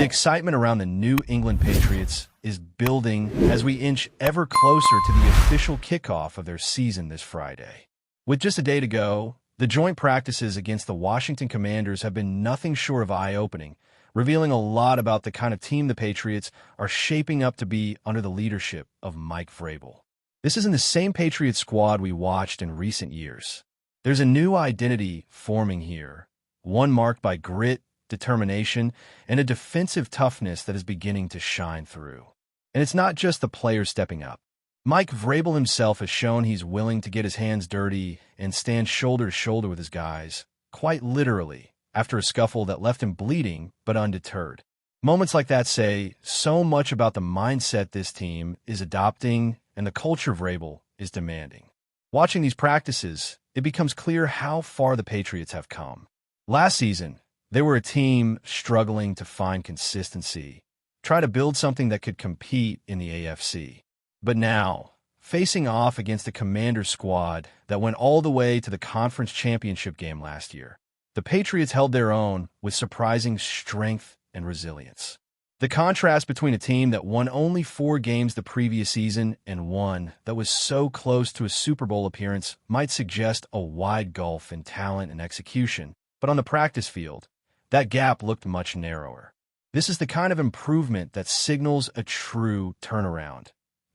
The excitement around the New England Patriots is building as we inch ever closer to the official kickoff of their season this Friday. With just a day to go, the joint practices against the Washington Commanders have been nothing short of eye-opening, revealing a lot about the kind of team the Patriots are shaping up to be under the leadership of Mike Vrabel. This isn't the same Patriots squad we watched in recent years. There's a new identity forming here, one marked by grit, determination, and a defensive toughness that is beginning to shine through. And it's not just the players stepping up. Mike Vrabel himself has shown he's willing to get his hands dirty and stand shoulder to shoulder with his guys, quite literally, after a scuffle that left him bleeding but undeterred. Moments like that say so much about the mindset this team is adopting and the culture Vrabel is demanding. Watching these practices, it becomes clear how far the Patriots have come. Last season, they were a team struggling to find consistency, try to build something that could compete in the AFC. But now, facing off against a Commander squad that went all the way to the conference championship game last year, the Patriots held their own with surprising strength and resilience. The contrast between a team that won only 4 games the previous season and one that was so close to a Super Bowl appearance might suggest a wide gulf in talent and execution, but on the practice field, that gap looked much narrower. This is the kind of improvement that signals a true turnaround,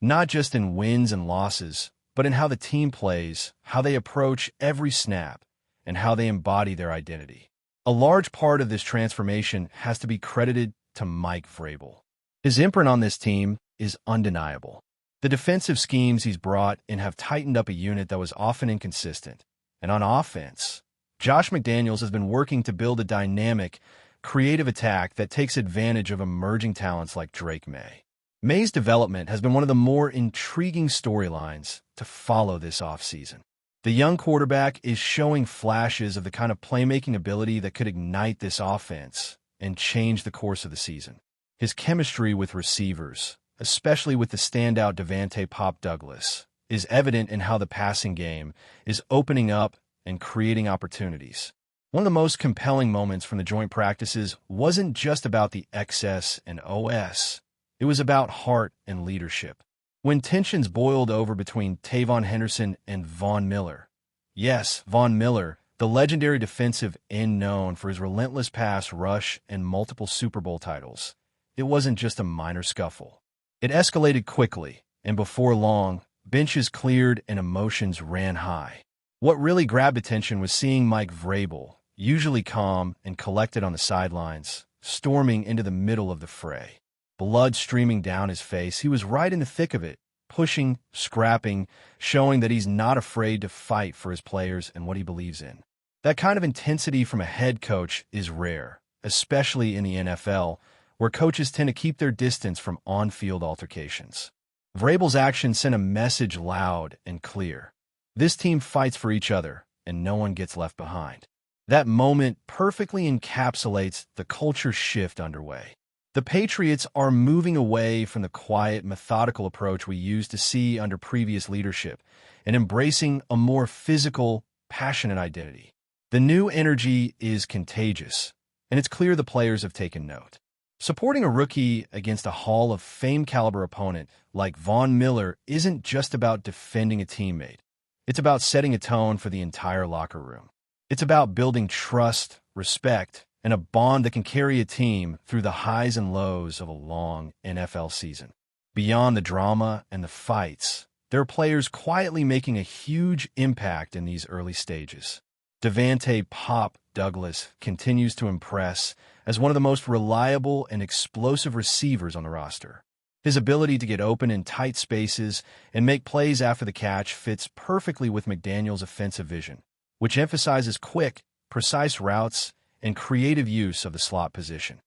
not just in wins and losses, but in how the team plays, how they approach every snap, and how they embody their identity. A large part of this transformation has to be credited to Mike Vrabel. His imprint on this team is undeniable. The defensive schemes he's brought in have tightened up a unit that was often inconsistent. And on offense, Josh McDaniels has been working to build a dynamic, creative attack that takes advantage of emerging talents like Drake May. May's development has been one of the more intriguing storylines to follow this offseason. The young quarterback is showing flashes of the kind of playmaking ability that could ignite this offense and change the course of the season. His chemistry with receivers, especially with the standout Devante Douglas, is evident in how the passing game is opening up and creating opportunities. One of the most compelling moments from the joint practices wasn't just about the XS and OS. It was about heart and leadership. When tensions boiled over between Tavon Henderson and Von Miller, yes, Von Miller, the legendary defensive end known for his relentless pass rush and multiple Super Bowl titles, it wasn't just a minor scuffle. It escalated quickly, and before long, benches cleared and emotions ran high. What really grabbed attention was seeing Mike Vrabel, usually calm and collected on the sidelines, storming into the middle of the fray. Blood streaming down his face, he was right in the thick of it, pushing, scrapping, showing that he's not afraid to fight for his players and what he believes in. That kind of intensity from a head coach is rare, especially in the NFL, where coaches tend to keep their distance from on-field altercations. Vrabel's actions sent a message loud and clear. This team fights for each other, and no one gets left behind. That moment perfectly encapsulates the culture shift underway. The Patriots are moving away from the quiet, methodical approach we used to see under previous leadership and embracing a more physical, passionate identity. The new energy is contagious, and it's clear the players have taken note. Supporting a rookie against a Hall of Fame caliber opponent like Von Miller isn't just about defending a teammate. It's about setting a tone for the entire locker room. It's about building trust, respect, and a bond that can carry a team through the highs and lows of a long NFL season. Beyond the drama and the fights, there are players quietly making a huge impact in these early stages. Devante Douglas continues to impress as one of the most reliable and explosive receivers on the roster. His ability to get open in tight spaces and make plays after the catch fits perfectly with McDaniels' offensive vision, which emphasizes quick, precise routes and creative use of the slot position.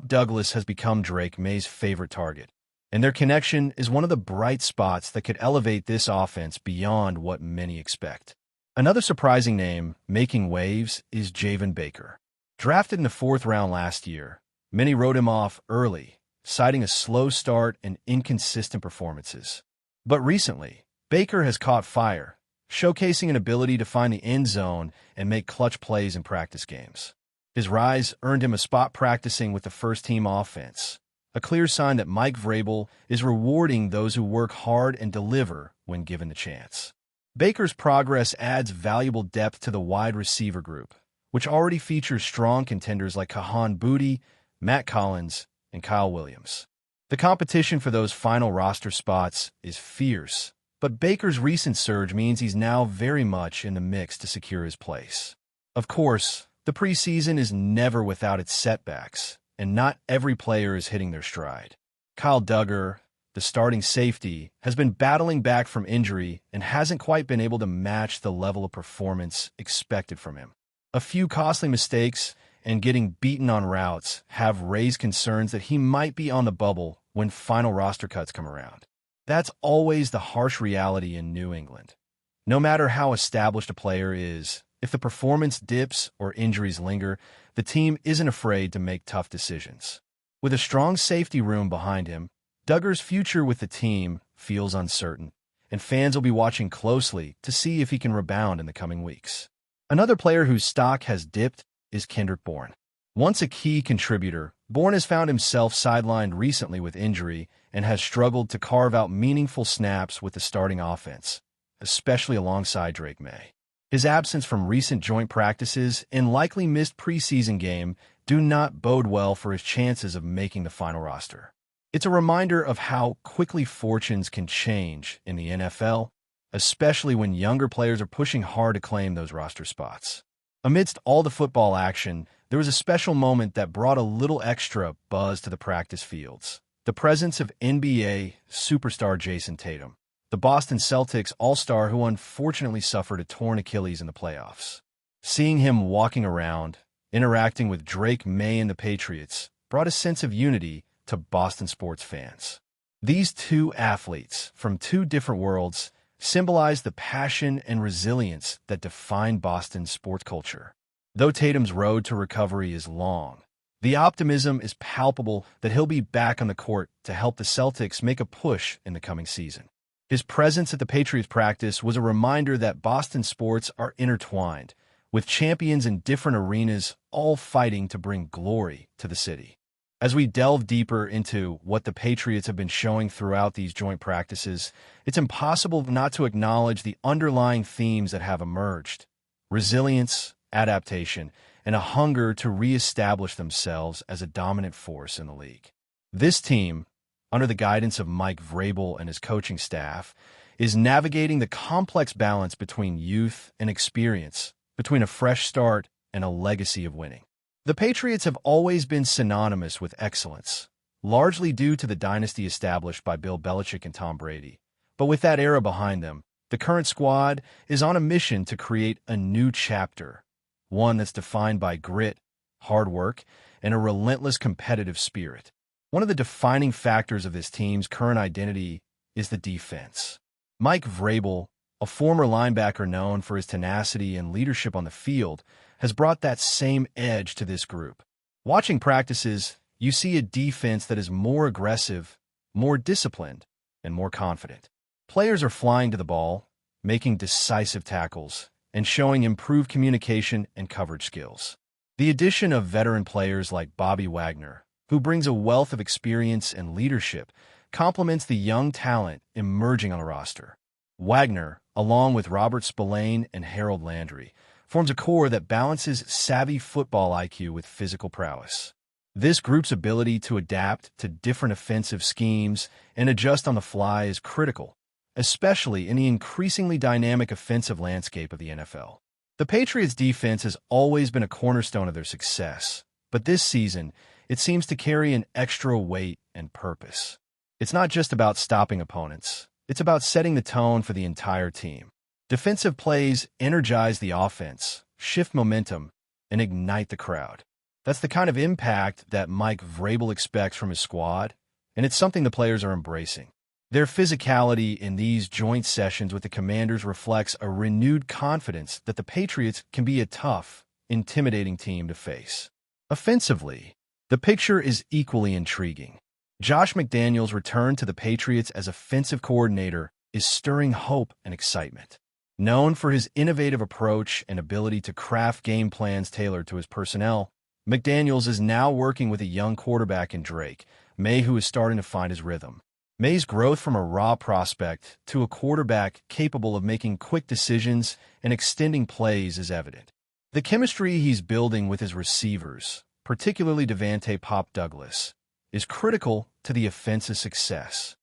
Douglas has become Drake May's favorite target, and their connection is one of the bright spots that could elevate this offense beyond what many expect. Another surprising name making waves is Jav Baker. Drafted in the 4th round last year, many wrote him off early, citing a slow start and inconsistent performances. But recently, Baker has caught fire, showcasing an ability to find the end zone and make clutch plays in practice games. His rise earned him a spot practicing with the first-team offense, a clear sign that Mike Vrabel is rewarding those who work hard and deliver when given the chance. Baker's progress adds valuable depth to the wide receiver group, which already features strong contenders like Kahan Booty, Matt Collins, and Kyle Williams. The competition for those final roster spots is fierce, but Baker's recent surge means he's now very much in the mix to secure his place. Of course, the preseason is never without its setbacks, and not every player is hitting their stride. Kyle Duggar, the starting safety, has been battling back from injury and hasn't quite been able to match the level of performance expected from him. A few costly mistakes and getting beaten on routes have raised concerns that he might be on the bubble when final roster cuts come around. That's always the harsh reality in New England. No matter how established a player is, if the performance dips or injuries linger, the team isn't afraid to make tough decisions. With a strong safety room behind him, Duggar's future with the team feels uncertain, and fans will be watching closely to see if he can rebound in the coming weeks. Another player whose stock has dipped is Kendrick Bourne. Once a key contributor, Bourne has found himself sidelined recently with injury and has struggled to carve out meaningful snaps with the starting offense, especially alongside Drake May. His absence from recent joint practices and likely missed preseason game do not bode well for his chances of making the final roster. It's a reminder of how quickly fortunes can change in the NFL, especially when younger players are pushing hard to claim those roster spots. Amidst all the football action, there was a special moment that brought a little extra buzz to the practice fields: the presence of NBA superstar Jason Tatum, the Boston Celtics all-star who unfortunately suffered a torn Achilles in the playoffs. Seeing him walking around, interacting with Drake May and the Patriots, brought a sense of unity to Boston sports fans. These two athletes from two different worlds symbolize the passion and resilience that define Boston's sports culture. Though Tatum's road to recovery is long, the optimism is palpable that he'll be back on the court to help the Celtics make a push in the coming season. His presence at the Patriots practice was a reminder that Boston sports are intertwined, with champions in different arenas all fighting to bring glory to the city. As we delve deeper into what the Patriots have been showing throughout these joint practices, it's impossible not to acknowledge the underlying themes that have emerged: resilience, adaptation, and a hunger to reestablish themselves as a dominant force in the league. This team, under the guidance of Mike Vrabel and his coaching staff, is navigating the complex balance between youth and experience, between a fresh start and a legacy of winning. The Patriots have always been synonymous with excellence, largely due to the dynasty established by Bill Belichick and Tom Brady. But with that era behind them, the current squad is on a mission to create a new chapter, one that's defined by grit, hard work, and a relentless competitive spirit. One of the defining factors of this team's current identity is the defense. Mike Vrabel, a former linebacker known for his tenacity and leadership on the field, has brought that same edge to this group. Watching practices, you see a defense that is more aggressive, more disciplined, and more confident. Players are flying to the ball, making decisive tackles, and showing improved communication and coverage skills. The addition of veteran players like Bobby Wagner, who brings a wealth of experience and leadership, complements the young talent emerging on the roster. Wagner, along with Robert Spillane and Harold Landry, forms a core that balances savvy football IQ with physical prowess. This group's ability to adapt to different offensive schemes and adjust on the fly is critical, especially in the increasingly dynamic offensive landscape of the NFL. The Patriots' defense has always been a cornerstone of their success, but this season, it seems to carry an extra weight and purpose. It's not just about stopping opponents. It's about setting the tone for the entire team. Defensive plays energize the offense, shift momentum, and ignite the crowd. That's the kind of impact that Mike Vrabel expects from his squad, and it's something the players are embracing. Their physicality in these joint sessions with the Commanders reflects a renewed confidence that the Patriots can be a tough, intimidating team to face. Offensively, the picture is equally intriguing. Josh McDaniels' return to the Patriots as offensive coordinator is stirring hope and excitement. Known for his innovative approach and ability to craft game plans tailored to his personnel, McDaniels is now working with a young quarterback in Drake May, who is starting to find his rhythm. May's growth from a raw prospect to a quarterback capable of making quick decisions and extending plays is evident. The chemistry he's building with his receivers, particularly Devante Douglas, is critical to the offense's success.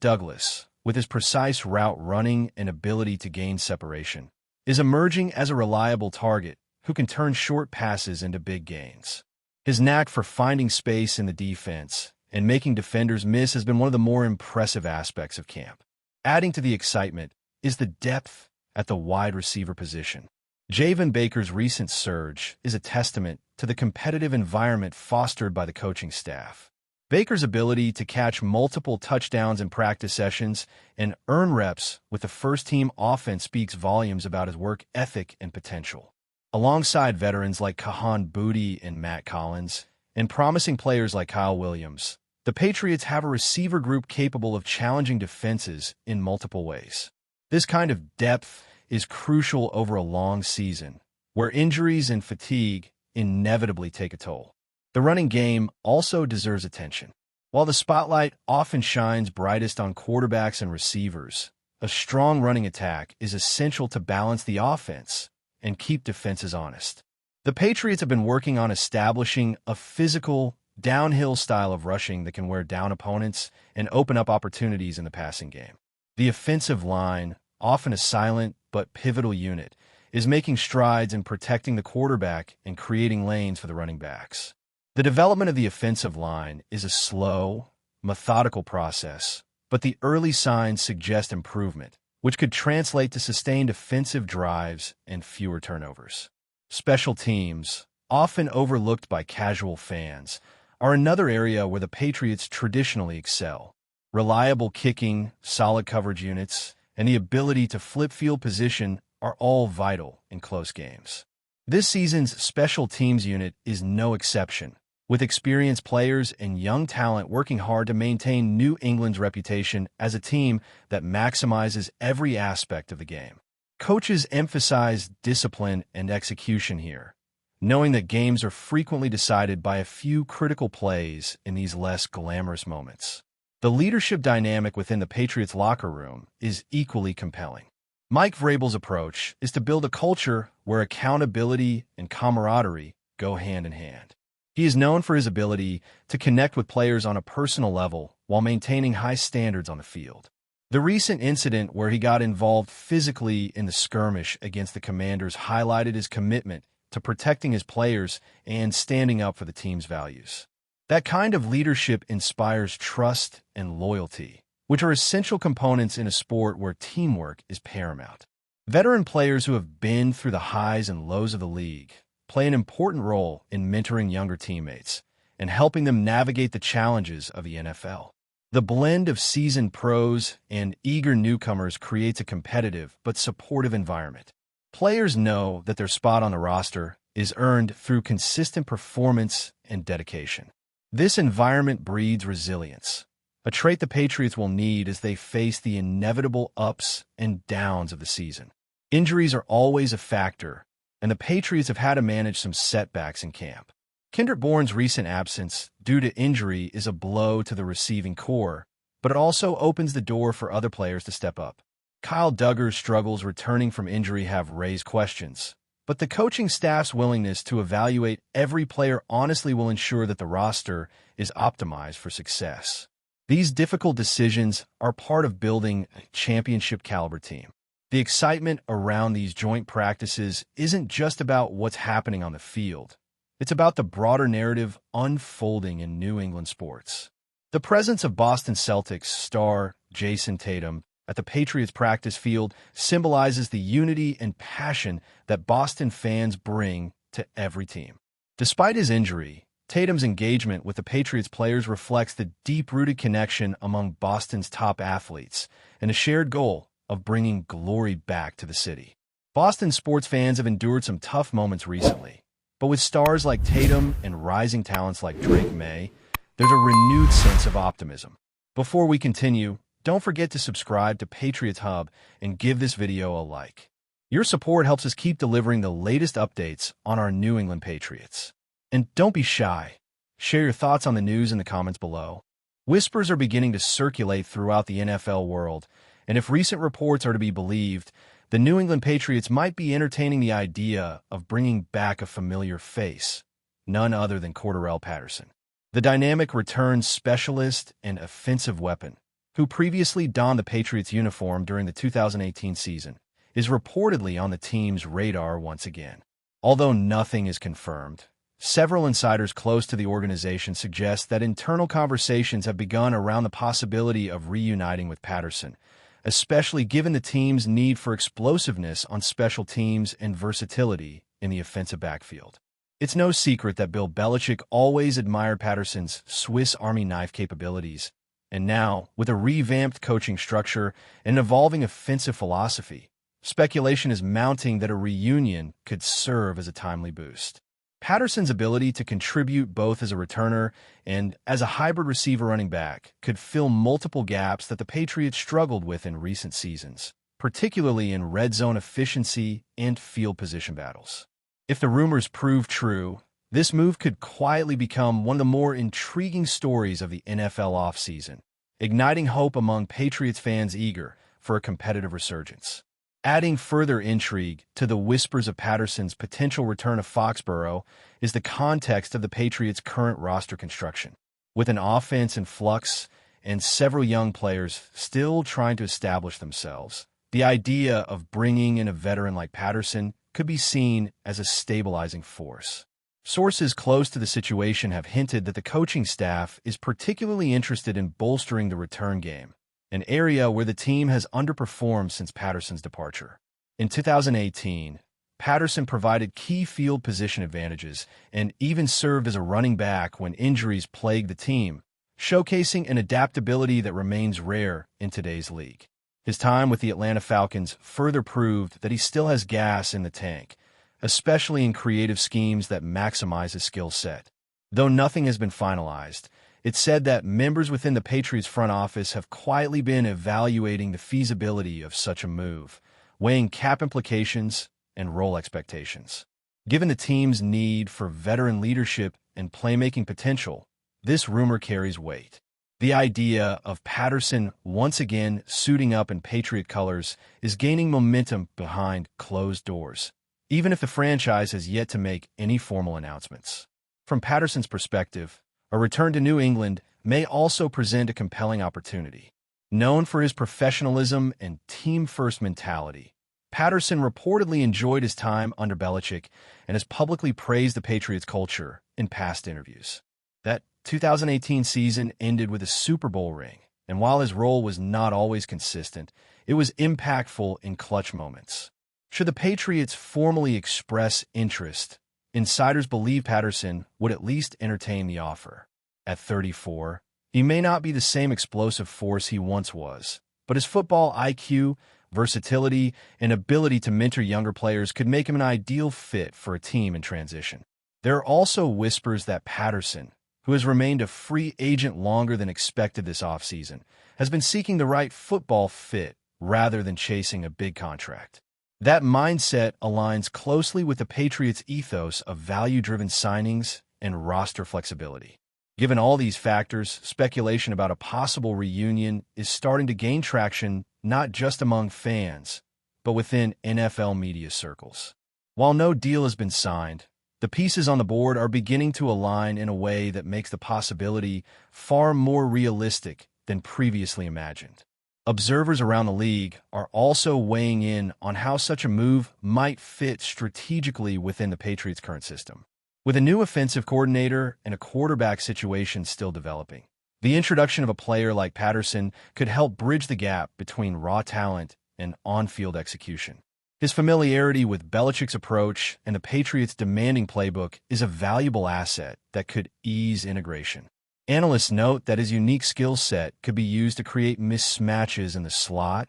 Douglas, with his precise route running and ability to gain separation, is emerging as a reliable target who can turn short passes into big gains. His knack for finding space in the defense and making defenders miss has been one of the more impressive aspects of camp. Adding to the excitement is the depth at the wide receiver position. Jav Baker's recent surge is a testament to the competitive environment fostered by the coaching staff. Baker's ability to catch multiple touchdowns in practice sessions and earn reps with the first-team offense speaks volumes about his work ethic and potential. Alongside veterans like Kahan Booty and Matt Collins, and promising players like Kyle Williams, the Patriots have a receiver group capable of challenging defenses in multiple ways. This kind of depth is crucial over a long season, where injuries and fatigue inevitably take a toll. The running game also deserves attention. While the spotlight often shines brightest on quarterbacks and receivers, a strong running attack is essential to balance the offense and keep defenses honest. The Patriots have been working on establishing a physical, downhill style of rushing that can wear down opponents and open up opportunities in the passing game. The offensive line, often a silent but pivotal unit, is making strides in protecting the quarterback and creating lanes for the running backs. The development of the offensive line is a slow, methodical process, but the early signs suggest improvement, which could translate to sustained offensive drives and fewer turnovers. Special teams, often overlooked by casual fans, are another area where the Patriots traditionally excel. Reliable kicking, solid coverage units, and the ability to flip field position are all vital in close games. This season's special teams unit is no exception, with experienced players and young talent working hard to maintain New England's reputation as a team that maximizes every aspect of the game. Coaches emphasize discipline and execution here, knowing that games are frequently decided by a few critical plays in these less glamorous moments. The leadership dynamic within the Patriots locker room is equally compelling. Mike Vrabel's approach is to build a culture where accountability and camaraderie go hand in hand. He is known for his ability to connect with players on a personal level while maintaining high standards on the field. The recent incident where he got involved physically in the skirmish against the Commanders highlighted his commitment to protecting his players and standing up for the team's values. That kind of leadership inspires trust and loyalty, which are essential components in a sport where teamwork is paramount. Veteran players who have been through the highs and lows of the league play an important role in mentoring younger teammates and helping them navigate the challenges of the NFL. The blend of seasoned pros and eager newcomers creates a competitive but supportive environment. Players know that their spot on the roster is earned through consistent performance and dedication. This environment breeds resilience, a trait the Patriots will need as they face the inevitable ups and downs of the season. Injuries are always a factor, and the Patriots have had to manage some setbacks in camp. Kendrick Bourne's recent absence due to injury is a blow to the receiving core, but it also opens the door for other players to step up. Kyle Duggar's struggles returning from injury have raised questions, but the coaching staff's willingness to evaluate every player honestly will ensure that the roster is optimized for success. These difficult decisions are part of building a championship-caliber team. The excitement around these joint practices isn't just about what's happening on the field. It's about the broader narrative unfolding in New England sports. The presence of Boston Celtics star Jason Tatum at the Patriots practice field symbolizes the unity and passion that Boston fans bring to every team. Despite his injury, Tatum's engagement with the Patriots players reflects the deep-rooted connection among Boston's top athletes and a shared goal of bringing glory back to the city. Boston sports fans have endured some tough moments recently, but with stars like Tatum and rising talents like Drake May, there's a renewed sense of optimism. Before we continue, don't forget to subscribe to Patriots Hub and give this video a like. Your support helps us keep delivering the latest updates on our New England Patriots. And don't be shy. Share your thoughts on the news in the comments below. Whispers are beginning to circulate throughout the NFL world, and if recent reports are to be believed, the New England Patriots might be entertaining the idea of bringing back a familiar face, none other than Cordarrelle Patterson, the dynamic returns specialist and offensive weapon, who previously donned the Patriots uniform during the 2018 season, is reportedly on the team's radar once again. Although nothing is confirmed, several insiders close to the organization suggest that internal conversations have begun around the possibility of reuniting with Patterson, especially given the team's need for explosiveness on special teams and versatility in the offensive backfield. It's no secret that Bill Belichick always admired Patterson's Swiss Army knife capabilities, and now, with a revamped coaching structure and an evolving offensive philosophy, speculation is mounting that a reunion could serve as a timely boost. Patterson's ability to contribute both as a returner and as a hybrid receiver running back could fill multiple gaps that the Patriots struggled with in recent seasons, particularly in red zone efficiency and field position battles. If the rumors prove true, this move could quietly become one of the more intriguing stories of the NFL offseason, igniting hope among Patriots fans eager for a competitive resurgence. Adding further intrigue to the whispers of Patterson's potential return to Foxborough is the context of the Patriots' current roster construction. With an offense in flux and several young players still trying to establish themselves, the idea of bringing in a veteran like Patterson could be seen as a stabilizing force. Sources close to the situation have hinted that the coaching staff is particularly interested in bolstering the return game, an area where the team has underperformed since Patterson's departure. In 2018, Patterson provided key field position advantages and even served as a running back when injuries plagued the team, showcasing an adaptability that remains rare in today's league. His time with the Atlanta Falcons further proved that he still has gas in the tank, especially in creative schemes that maximize his skill set. Though nothing has been finalized, it's said that members within the Patriots front office have quietly been evaluating the feasibility of such a move, weighing cap implications and role expectations. Given the team's need for veteran leadership and playmaking potential, this rumor carries weight. The idea of Patterson once again suiting up in Patriot colors is gaining momentum behind closed doors, even if the franchise has yet to make any formal announcements. From Patterson's perspective, a return to New England may also present a compelling opportunity. Known for his professionalism and team-first mentality, Patterson reportedly enjoyed his time under Belichick and has publicly praised the Patriots culture in past interviews. That 2018 season ended with a Super Bowl ring, and while his role was not always consistent, it was impactful in clutch moments. Should the Patriots formally express interest, insiders believe Patterson would at least entertain the offer. At 34, he may not be the same explosive force he once was, but his football IQ, versatility, and ability to mentor younger players could make him an ideal fit for a team in transition. There are also whispers that Patterson, who has remained a free agent longer than expected this offseason, has been seeking the right football fit rather than chasing a big contract. That mindset aligns closely with the Patriots' ethos of value-driven signings and roster flexibility. Given all these factors, speculation about a possible reunion is starting to gain traction not just among fans, but within NFL media circles. While no deal has been signed, the pieces on the board are beginning to align in a way that makes the possibility far more realistic than previously imagined. Observers around the league are also weighing in on how such a move might fit strategically within the Patriots' current system. With a new offensive coordinator and a quarterback situation still developing, the introduction of a player like Patterson could help bridge the gap between raw talent and on-field execution. His familiarity with Belichick's approach and the Patriots' demanding playbook is a valuable asset that could ease integration. Analysts note that his unique skill set could be used to create mismatches in the slot,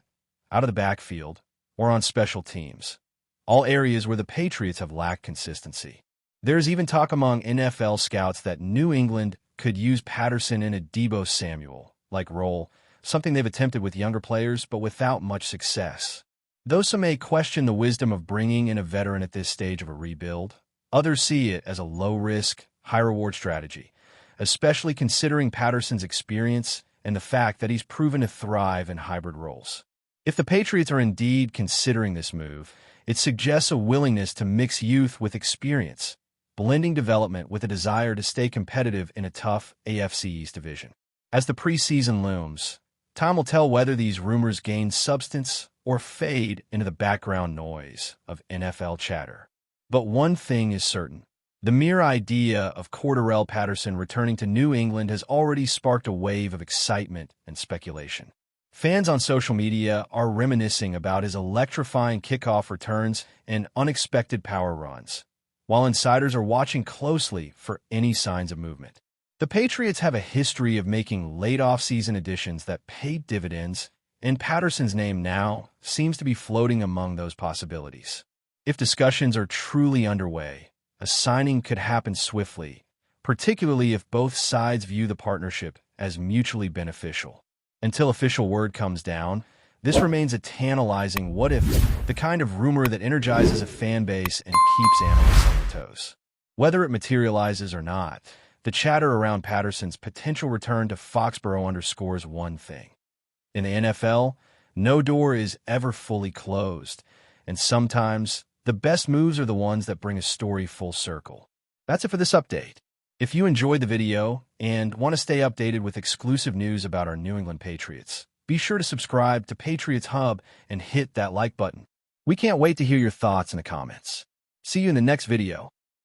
out of the backfield, or on special teams, all areas where the Patriots have lacked consistency. There is even talk among NFL scouts that New England could use Patterson in a Deebo Samuel-like role, something they've attempted with younger players but without much success. Though some may question the wisdom of bringing in a veteran at this stage of a rebuild, others see it as a low-risk, high-reward strategy, especially considering Patterson's experience and the fact that he's proven to thrive in hybrid roles. If the Patriots are indeed considering this move, it suggests a willingness to mix youth with experience, blending development with a desire to stay competitive in a tough AFC East division. As the preseason looms, time will tell whether these rumors gain substance or fade into the background noise of NFL chatter. But one thing is certain. The mere idea of Cordarelle Patterson returning to New England has already sparked a wave of excitement and speculation. Fans on social media are reminiscing about his electrifying kickoff returns and unexpected power runs, while insiders are watching closely for any signs of movement. The Patriots have a history of making late off-season additions that paid dividends, and Patterson's name now seems to be floating among those possibilities. If discussions are truly underway, a signing could happen swiftly, particularly if both sides view the partnership as mutually beneficial. Until official word comes down, this remains a tantalizing what-if, the kind of rumor that energizes a fan base and keeps analysts on their toes. Whether it materializes or not, the chatter around Patterson's potential return to Foxborough underscores one thing. In the NFL, no door is ever fully closed, and sometimes the best moves are the ones that bring a story full circle. That's it for this update. If you enjoyed the video and want to stay updated with exclusive news about our New England Patriots, be sure to subscribe to Patriots Hub and hit that like button. We can't wait to hear your thoughts in the comments. See you in the next video.